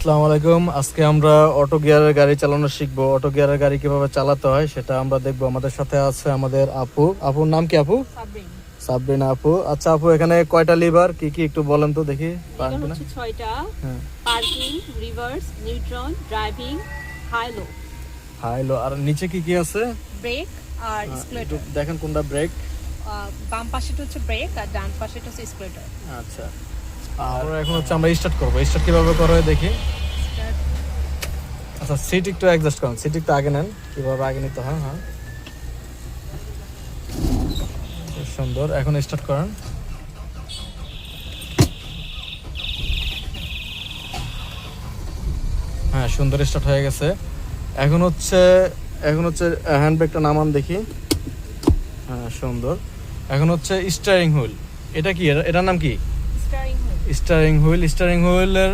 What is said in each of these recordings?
আসসালামু আলাইকুম। আজকে আমরা অটো গিয়ারের গাড়ি চালানো শিখবো। অটো গিয়ারের গাড়ি কিভাবে চালাতে হয় সেটা আমরা দেখবো। আমাদের সাথে আছে আমাদের আপু। আপুর নাম কি আপু? সাবরিনা আপু। আচ্ছা আপু, এখানে কয়টা লিভার, কি কি একটু বলেন তো দেখি। লিভার হচ্ছে 6টা। Parking, reverse, neutral, driving, high low. আর নিচে কি কি আছে? ব্রেক আর স্কুলেটর। দেখেন কোনটা ব্রেক? বাম পাশেটা হচ্ছে ব্রেক আর ডান পাশেটা হচ্ছে স্কুলেটর। আচ্ছা, আর এখন হচ্ছে আমরা স্টার্ট করবো। স্টার্ট কিভাবে করো দেখি। আচ্ছা, সিট একটু অ্যাডজাস্ট করুন। সিট একটু আগে নেন, কিভাবে আগে নিতে হয়। হ্যাঁ, সুন্দর। এখন স্টার্ট করেন। হ্যাঁ, সুন্দর স্টার্ট হয়ে গেছে। এখন হচ্ছে হ্যান্ড ব্রেকটা নামান দেখি। হ্যাঁ, সুন্দর। এখন হচ্ছে স্টিয়ারিং হুইল। এটা কি? এটার নাম কি? Steering wheel. স্টিয়ারিং হুইলের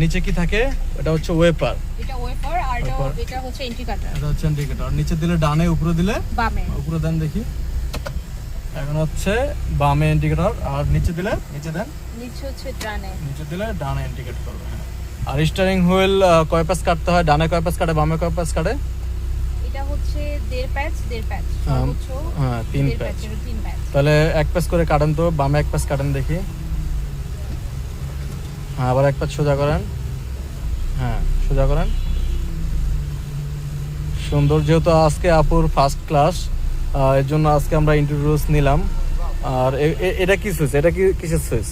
নিচে কি থাকে? এটা হচ্ছে ওয়েপার। এটা ওয়েপার আর এটা হচ্ছে ইন্ডিকেটর। এটা হচ্ছে ইন্ডিকেটর। নিচে দিলে ডানে, উপরে দিলে বামে। উপরে দেন দেখি। এখন হচ্ছে বামে ইন্ডিকেটর, আর নিচে দিলে নিচে দেন। নিচে হচ্ছে ডানে। নিচে দিলে ডানে ইন্ডিকেট করবে। আর স্টিয়ারিং হুইল কয় পাশ কাটতে হয়? ডানে কয় পাশ কাটে, বামে কয় পাশ কাটে? এটা হচ্ছে 1.5 প্যাচ সর্বোচ্চ। হ্যাঁ, 3 প্যাচ। 3 প্যাচ। তাহলে এক পাশ করে কাটেন তো। বামে এক পাশ কাটেন দেখি। হ্যাঁ, আবার এক পাশ সোজা করেন। হ্যাঁ, সোজা করেন। সুন্দর। যেহেতু আজকে আপুর ফার্স্ট ক্লাস, এর জন্য আজকে আমরা ইন্ট্রোডিউস নিলাম। আর এটা কি সুইচ? এটা কি কিসের সুইচ?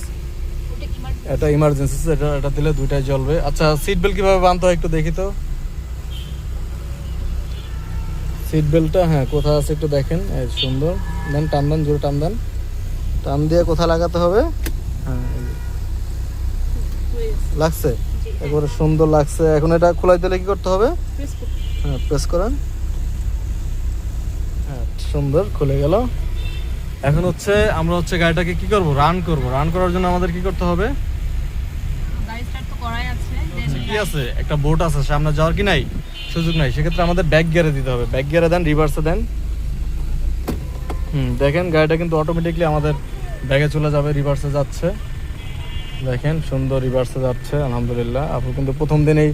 এটা ইমার্জেন্সি। এটা দিলে দুইটাই জ্বলবে। আচ্ছা, সিট বেল্ট কিভাবে বাঁধতে হয় একটু দেখি তো। সিট বেল্টটা হ্যাঁ কোথায় আছে একটু দেখেন। সুন্দর। দেন, টান দেন, জোরে টান দেন। টান দিয়ে কোথায় লাগাতে হবে? হ্যাঁ, লাগছে? একেবারে সুন্দর লাগছে। এখন এটা খোলাই দিলে কি করতে হবে? হ্যাঁ, প্রেস করেন। হ্যাঁ, সুন্দর, খুলে গেল। এখন হচ্ছে আমরা গাড়িটাকে কি করব? রান করব। রান করার জন্য আমাদের কি করতে হবে? গাড়ি স্টার্ট তো করাই আছে। কি আছে? একটা বোট আছে, সামনে যাওয়ার কি নাই, সুযোগ নাই। সেক্ষেত্রে আমাদের ব্যাক গিয়ারে দিতে হবে। ব্যাক গিয়ারে দেন, রিভার্সে দেন। দেখেন গাড়িটা কিন্তু অটোমেটিকলি আমাদের ব্যাগে চলে যাবে। রিভার্সে যাচ্ছে, দেখেন সুন্দর রিভার্সে যাচ্ছে। আলহামদুলিল্লাহ, আপু কিন্তু প্রথম দিনেই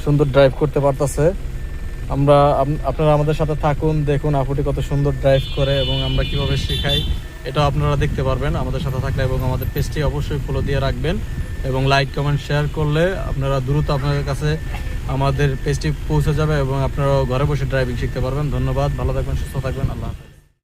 সুন্দর ড্রাইভ করতে পারতেছে। আপনারা আমাদের সাথে থাকুন, দেখুন আপুটি কত সুন্দর ড্রাইভ করে এবং আমরা কিভাবে শেখাই এটাও আপনারা দেখতে পারবেন আমাদের সাথে থাকলে। এবং আমাদের পেজটি অবশ্যই ফলো দিয়ে রাখবেন এবং লাইক, কমেন্ট, শেয়ার করলে আপনারা দ্রুত আপনাদের কাছে আমাদের পেজটি পৌঁছে যাবে এবং আপনারা ঘরে বসে ড্রাইভিং শিখতে পারবেন। ধন্যবাদ, ভালো থাকবেন, সুস্থ থাকবেন। আল্লাহ হাফেজ।